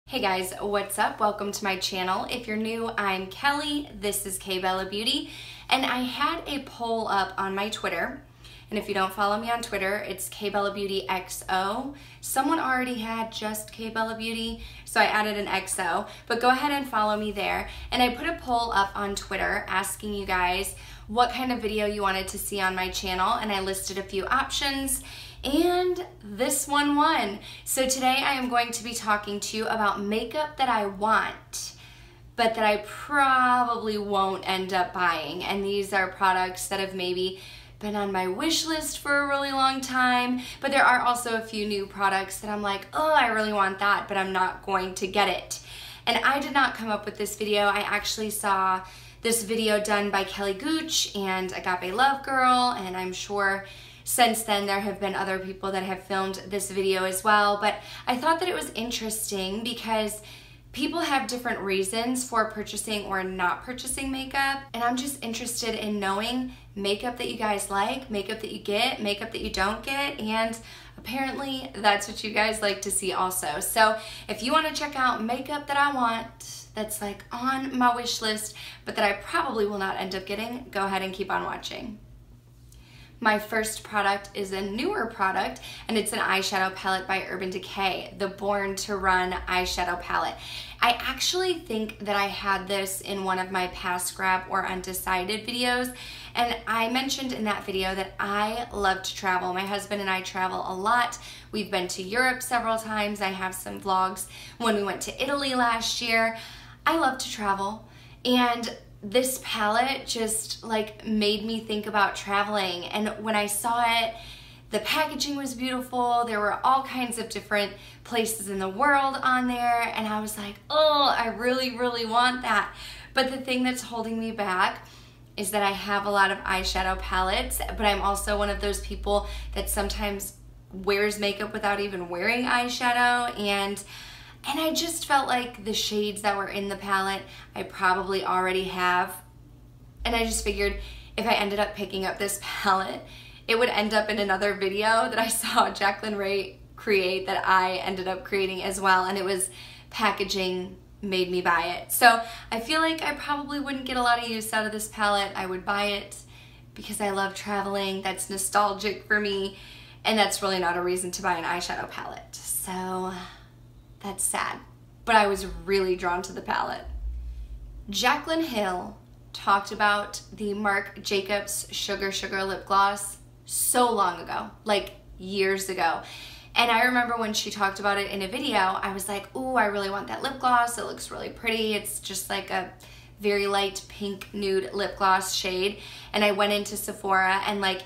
Hey guys, what's up? Welcome to my channel. If you're new, I'm Kelly. This is KBellaBeauty, and I had a poll up on my Twitter. And if you don't follow me on Twitter, it's KBellaBeautyXO. Someone already had just KBellaBeauty, so I added an XO. But go ahead and follow me there. And I put a poll up on Twitter asking you guys what kind of video you wanted to see on my channel, and I listed a few options. And this one won. So today I am going to be talking to you about makeup that I want, but that I probably won't end up buying. And these are products that have maybe been on my wish list for a really long time, but there are also a few new products that I'm like, oh, I really want that, but I'm not going to get it. And I did not come up with this video. I actually saw this video done by Kelly Gooch and Agape Love Girl, and I'm sure since then there have been other people that have filmed this video as well, but I thought that it was interesting because people have different reasons for purchasing or not purchasing makeup, and I'm just interested in knowing makeup that you guys like, makeup that you get, makeup that you don't get, and apparently that's what you guys like to see also. So if you want to check out makeup that I want, that's like on my wish list, but that I probably will not end up getting, go ahead and keep on watching. My first product is a newer product, and it's an eyeshadow palette by Urban Decay, the Born to Run eyeshadow palette. I actually think that I had this in one of my past grab or undecided videos, and I mentioned in that video that I love to travel. My husband and I travel a lot. We've been to Europe several times. I have some vlogs when we went to Italy last year. I love to travel, and this palette just like made me think about traveling. And when I saw it, the packaging was beautiful. There were all kinds of different places in the world on there, and I was like, oh, I really, really want that. But the thing that's holding me back is that I have a lot of eyeshadow palettes, but I'm also one of those people that sometimes wears makeup without even wearing eyeshadow, and I just felt like the shades that were in the palette I probably already have, and I just figured if I ended up picking up this palette, it would end up in another video that I saw Jaclyn create that I ended up creating as well, and it was packaging made me buy it. So I feel like I probably wouldn't get a lot of use out of this palette. I would buy it because I love traveling, that's nostalgic for me, and that's really not a reason to buy an eyeshadow palette. So that's sad, but I was really drawn to the palette. Jaclyn Hill talked about the Marc Jacobs Sugar Sugar lip gloss so long ago, like years ago. And I remember when she talked about it in a video, I was like, ooh, I really want that lip gloss. It looks really pretty. It's just like a very light pink nude lip gloss shade. And I went into Sephora and like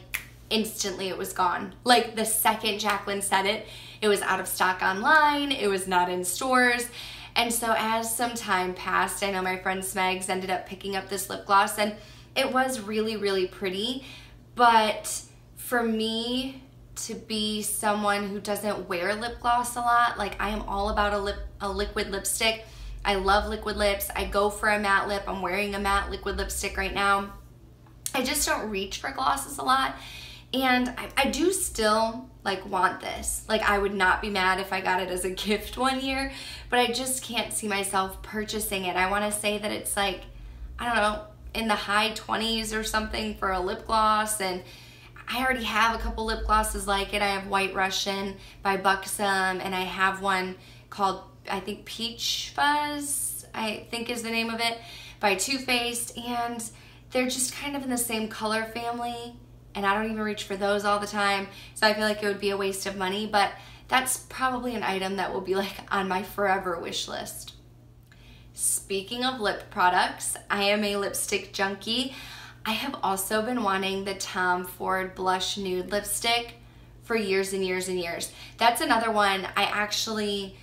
instantly it was gone. Like the second Jaclyn said it, it was out of stock online, it was not in stores. And so as some time passed, I know my friend Smegs ended up picking up this lip gloss, and it was really, really pretty. But for me to be someone who doesn't wear lip gloss a lot, like I am all about a liquid lipstick. I love liquid lips. I go for a matte lip. I'm wearing a matte liquid lipstick right now. I just don't reach for glosses a lot. And I do still like want this. Like I would not be mad if I got it as a gift one year, but I just can't see myself purchasing it. I want to say that it's like, I don't know, in the high 20s or something for a lip gloss, and I already have a couple lip glosses like it. I have White Russian by Buxom, and I have one called, I think, Peach Fuzz, I think is the name of it, by Too Faced, and they're just kind of in the same color family. And I don't even reach for those all the time, so I feel like it would be a waste of money, but that's probably an item that will be like on my forever wish list. Speaking of lip products, I am a lipstick junkie. I have also been wanting the Tom Ford Blush Nude lipstick for years and years and years. That's another one. I actually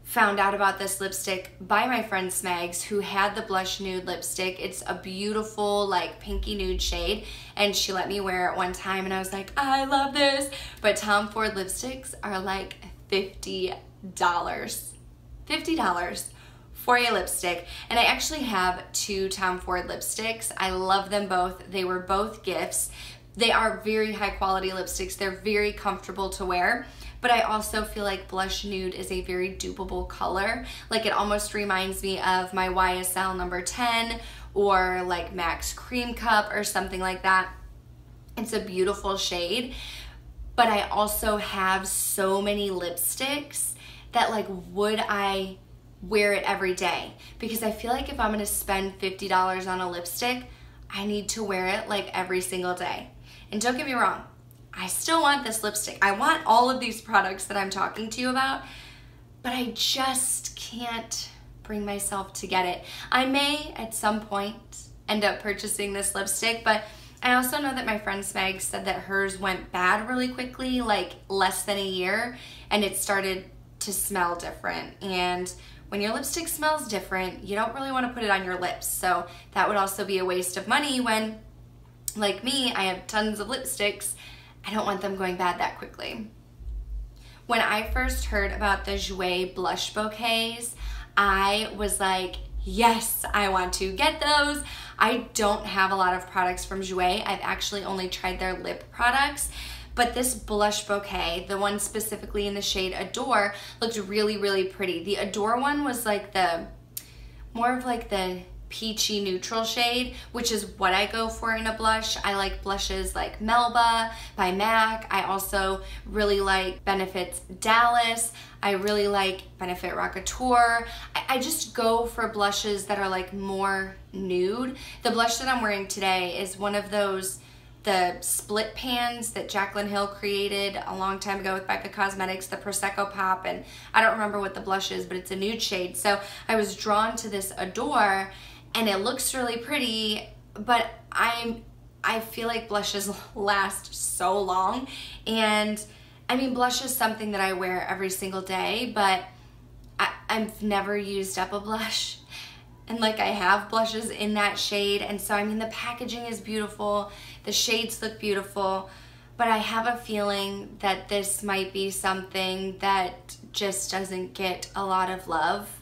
found out about this lipstick by my friend Smegs, who had the Blush Nude lipstick. It's a beautiful like pinky nude shade, and she let me wear it one time, and I was like, I love this. But Tom Ford lipsticks are like $50. $50 for a lipstick. And I actually have two Tom Ford lipsticks. I love them both. They were both gifts. They are very high quality lipsticks. They're very comfortable to wear, but I also feel like blush nude is a very dupeable color. Like it almost reminds me of my YSL number 10 or like MAC's Cream Cup or something like that. It's a beautiful shade, but I also have so many lipsticks that like, would I wear it every day? Because I feel like if I'm gonna spend $50 on a lipstick, I need to wear it like every single day. And don't get me wrong, I still want this lipstick. I want all of these products that I'm talking to you about, but I just can't bring myself to get it. I may at some point end up purchasing this lipstick, but I also know that my friend Smeg said that hers went bad really quickly, like less than a year, and it started to smell different. And when your lipstick smells different, you don't really want to put it on your lips. So that would also be a waste of money when, like me, I have tons of lipsticks. I don't want them going bad that quickly. When I first heard about the Jouer blush bouquets, I was like, yes, I want to get those. I don't have a lot of products from Jouer. I've actually only tried their lip products, but this blush bouquet, the one specifically in the shade Adore, looked really, really pretty. The Adore one was like more of like the peachy neutral shade, which is what I go for in a blush. I like blushes like Melba by MAC. I also really like Benefit's Dallas. I really like Benefit Rockateur. I just go for blushes that are like more nude. The blush that I'm wearing today is one of those, the split pans that Jaclyn Hill created a long time ago with Becca Cosmetics, the Prosecco Pop, and I don't remember what the blush is, but it's a nude shade. So I was drawn to this Adore, and it looks really pretty, but I feel like blushes last so long. And I mean, blush is something that I wear every single day, but I've never used up a blush. And like I have blushes in that shade, and so I mean the packaging is beautiful, the shades look beautiful, but I have a feeling that this might be something that just doesn't get a lot of love.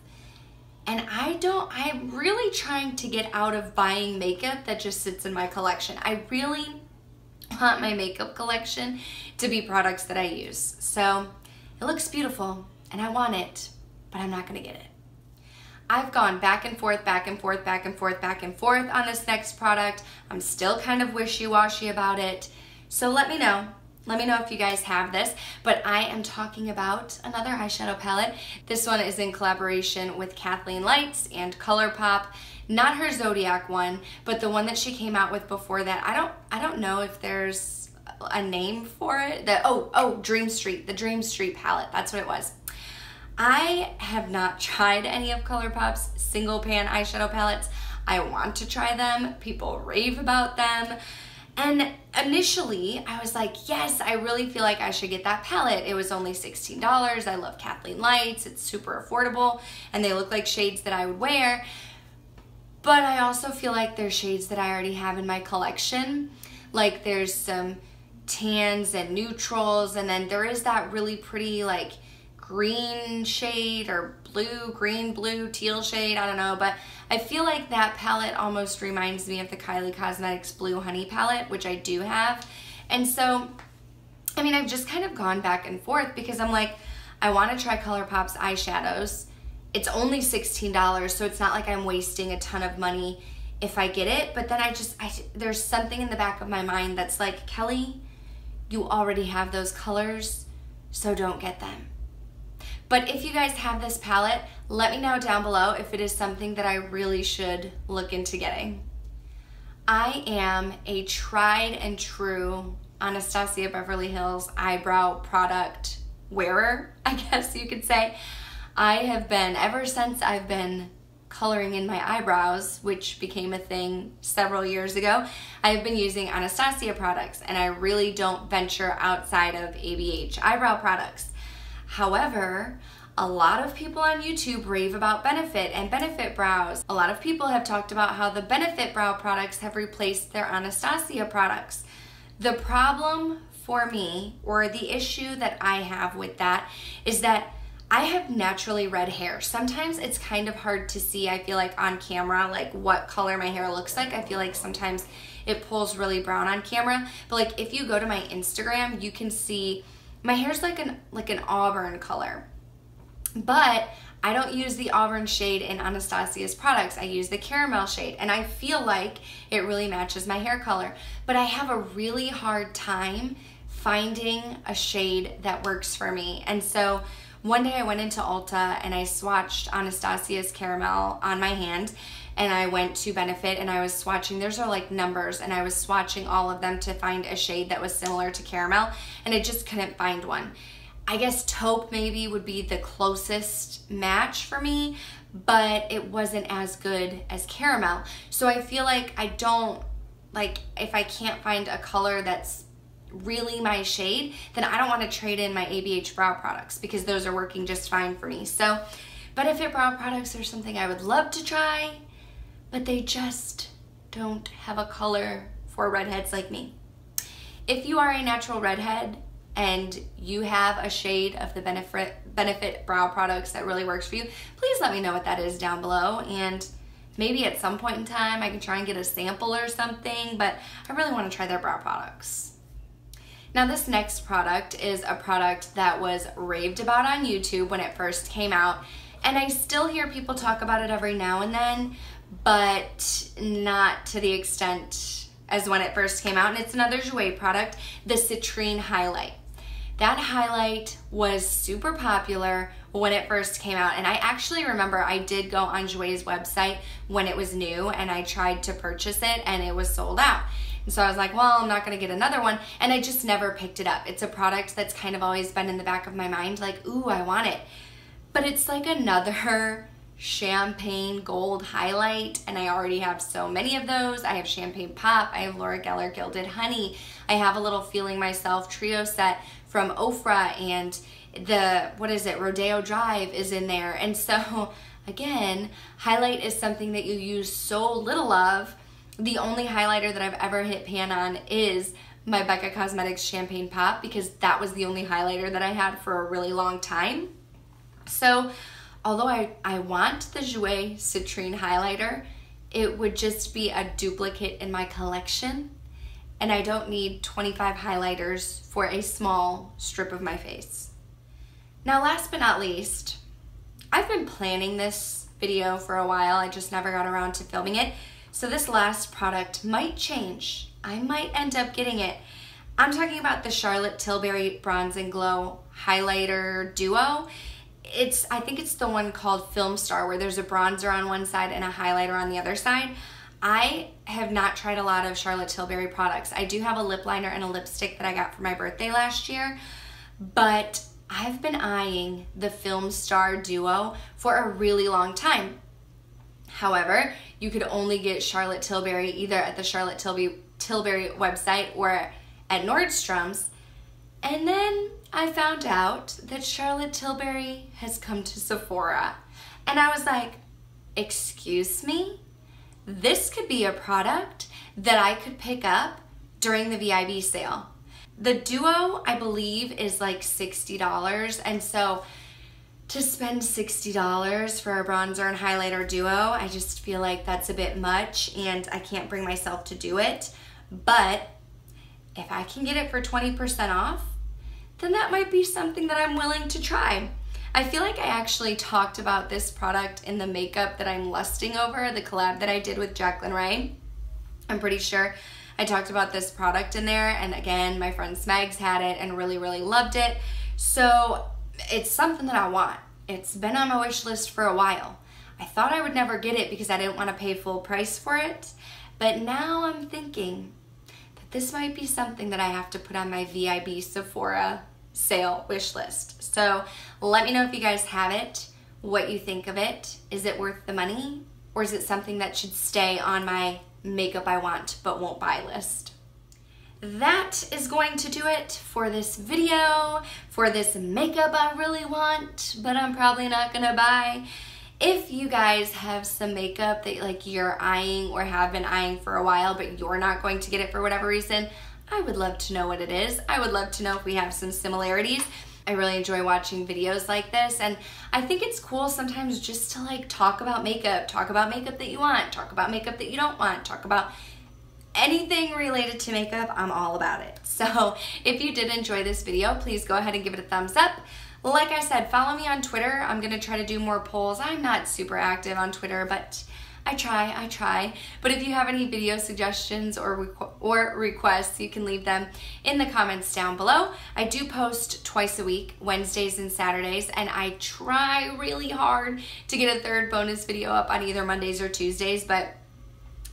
And I'm really trying to get out of buying makeup that just sits in my collection. I really want my makeup collection to be products that I use. So it looks beautiful and I want it, but I'm not gonna get it. I've gone back and forth, back and forth, back and forth, back and forth on this next product. I'm still kind of wishy-washy about it. So let me know. Let me know if you guys have this, but I am talking about another eyeshadow palette. This one is in collaboration with Kathleen Lights and ColourPop. Not her Zodiac one, but the one that she came out with before that. I don't know if there's a name for it. Dream Street, the Dream Street palette. That's what it was. I have not tried any of ColourPop's single pan eyeshadow palettes. I want to try them. People rave about them. And initially, I was like, yes, I really feel like I should get that palette. It was only $16. I love Kathleen Lights. It's super affordable, and they look like shades that I would wear. But I also feel like there's shades that I already have in my collection. Like there's some tans and neutrals, and then there is that really pretty like green shade or blue, green, blue, teal shade, I don't know, but I feel like that palette almost reminds me of the KYLIE Cosmetics Blue Honey palette, which I do have. And so, I mean, I've just kind of gone back and forth because I'm like, I want to try ColourPop's eyeshadows. It's only $16, so it's not like I'm wasting a ton of money if I get it, but then there's something in the back of my mind that's like, Kelly, you already have those colors, so don't get them. But if you guys have this palette, let me know down below if it is something that I really should look into getting. I am a tried and true Anastasia Beverly Hills eyebrow product wearer, I guess you could say. I have been, ever since I've been coloring in my eyebrows, which became a thing several years ago, I've been using Anastasia products, and I really don't venture outside of ABH eyebrow products. However, a lot of people on YouTube rave about Benefit and Benefit brows. A lot of people have talked about how the Benefit brow products have replaced their Anastasia products. The problem for me, or the issue that I have with that, is that I have naturally red hair. Sometimes it's kind of hard to see, I feel like on camera, like what color my hair looks like. I feel like sometimes it pulls really brown on camera. But like if you go to my Instagram, you can see My hair's like an auburn color, but I don't use the auburn shade in Anastasia's products. I use the caramel shade, and I feel like it really matches my hair color. But I have a really hard time finding a shade that works for me. And so one day I went into Ulta and I swatched Anastasia's caramel on my hand, and I went to Benefit and I was swatching, those are like numbers, and I was swatching all of them to find a shade that was similar to caramel, and I just couldn't find one. I guess taupe maybe would be the closest match for me, but it wasn't as good as caramel. So I feel like I don't, like, if I can't find a color that's really my shade, then I don't want to trade in my ABH brow products because those are working just fine for me. So Benefit brow products are something I would love to try, but they just don't have a color for redheads like me. If you are a natural redhead and you have a shade of the Benefit brow products that really works for you, please let me know what that is down below, and maybe at some point in time I can try and get a sample or something, but I really want to try their brow products. Now this next product is a product that was raved about on YouTube when it first came out, and I still hear people talk about it every now and then, but not to the extent as when it first came out, and it's another Jouer product, the Citrine Highlight. That highlight was super popular when it first came out, and I actually remember I did go on Jouer's website when it was new and I tried to purchase it and it was sold out. And so I was like, well, I'm not gonna get another one, and I just never picked it up. It's a product that's kind of always been in the back of my mind, like, ooh, I want it. But it's like another champagne gold highlight, and I already have so many of those. I have Champagne Pop, I have Laura Geller Gilded Honey, I have a little Feeling Myself trio set from Ofra, and the, what is it, Rodeo Drive is in there. And so again, highlight is something that you use so little of. The only highlighter that I've ever hit pan on is my Becca Cosmetics Champagne Pop, because that was the only highlighter that I had for a really long time. So although I want the Jouer Citrine highlighter, it would just be a duplicate in my collection, and I don't need 25 highlighters for a small strip of my face. Now last but not least, I've been planning this video for a while, I just never got around to filming it, so this last product might change. I might end up getting it. I'm talking about the Charlotte Tilbury Bronze and Glow Highlighter Duo. I think it's the one called Film Star, where there's a bronzer on one side and a highlighter on the other side. I have not tried a lot of Charlotte Tilbury products. I do have a lip liner and a lipstick that I got for my birthday last year, but I've been eyeing the Film Star Duo for a really long time. However, you could only get Charlotte Tilbury either at the Charlotte Tilbury website or at Nordstrom's. And then I found out that Charlotte Tilbury has come to Sephora. And I was like, excuse me? This could be a product that I could pick up during the VIB sale. The Duo, I believe, is like $60, and so to spend $60 for a bronzer and highlighter duo, I just feel like that's a bit much, and I can't bring myself to do it. But if I can get it for 20% off, then that might be something that I'm willing to try. I feel like I actually talked about this product in the makeup that I'm lusting over, the collab that I did with Jaclyn Ray. I'm pretty sure I talked about this product in there, and again, my friend Smegs had it and really, really loved it. So it's something that I want. It's been on my wish list for a while. I thought I would never get it because I didn't want to pay full price for it, but now I'm thinking that this might be something that I have to put on my VIB Sephora sale wish list. So let me know if you guys have it, what you think of it. Is it worth the money, or is it something that should stay on my makeup I want but won't buy list? That is going to do it for this video, for this makeup I really want but I'm probably not gonna buy. If you guys have some makeup that like you're eyeing or have been eyeing for a while but you're not going to get it for whatever reason, I would love to know what it is. I would love to know if we have some similarities. I really enjoy watching videos like this, and I think it's cool sometimes just to like talk about makeup that you want, talk about makeup that you don't want, talk about anything related to makeup, I'm all about it. So if you did enjoy this video, please go ahead and give it a thumbs up. Like I said, follow me on Twitter. I'm gonna try to do more polls. I'm not super active on Twitter, but I try. But if you have any video suggestions or requests, you can leave them in the comments down below. I do post twice a week, Wednesdays and Saturdays, and I try really hard to get a third bonus video up on either Mondays or Tuesdays, but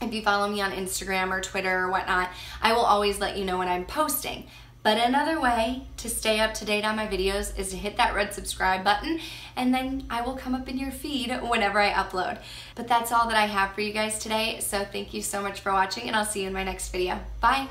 if you follow me on Instagram or Twitter or whatnot, I will always let you know when I'm posting. But another way to stay up to date on my videos is to hit that red subscribe button, and then I will come up in your feed whenever I upload. But that's all that I have for you guys today, so thank you so much for watching, and I'll see you in my next video. Bye!